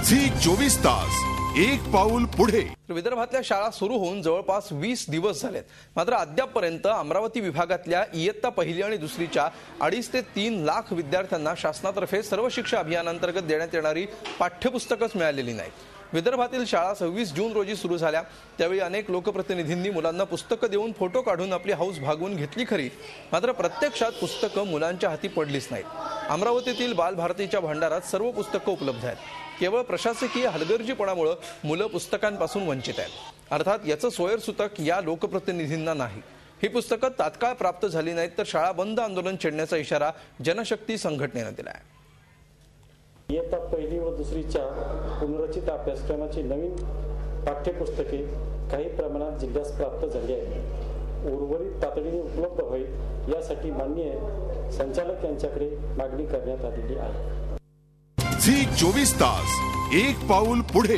Zee 24 तास एक पाऊल पुढे। विदर्भातल्या शाळा सुरू होऊन जवळपास 20 दिवस झालेत, मात्र अद्यापपर्यंत अमरावती विभागातल्या इयत्ता पहिली आणि दुसरीच्या 2.5 ते 3 लाख विद्यार्थ्यांना शासनातर्फे सर्व शिक्षा अभियानांतर्गत देण्यात येणारी पाठ्यपुस्तकच मिळालेली नाहीत। विदर्भातील शाळा 26 जून रोजी सुरू झाल्या, त्यावेळी अनेक लोकप्रतिनिधींनी मुलांना पुस्तकं देऊन फोटो काढून आपली हौस भागवून घेतली खरी, मात्र प्रत्यक्षात पुस्तकं मुलांच्या हाती पडलीच नाहीत। अमरावतीतील बालभारतीच्या भांडारात सर्व पुस्तकं उपलब्ध आहेत, केवळ प्रशासकीय हलगर्जीपणामुळे मुलं पुस्तकांपासून वंचित आहेत। अर्थात याचं सोयरसूतक या लोकप्रतिनिधींना नाही। ही पुस्तकं तात्काळ प्राप्त झाली नाहीत तर शाळा बंद आंदोलन छेडण्याचा इशारा जनशक्ती संघटनेने दिला आहे। इयत्ता पहिली व दुसरीच्या पुनर्रचित अभ्यासक्रमाची नवीन पाठ्यपुस्तके काही प्रमाणात जिल्ह्यास प्राप्त झाली आहेत। उर्वरित तातडीने उपलब्ध होईल यासाठी माननीय संचालक यांच्याकडे मागणी करण्यात आलेली आहे। झी 24 तास एक पाऊल पुढे।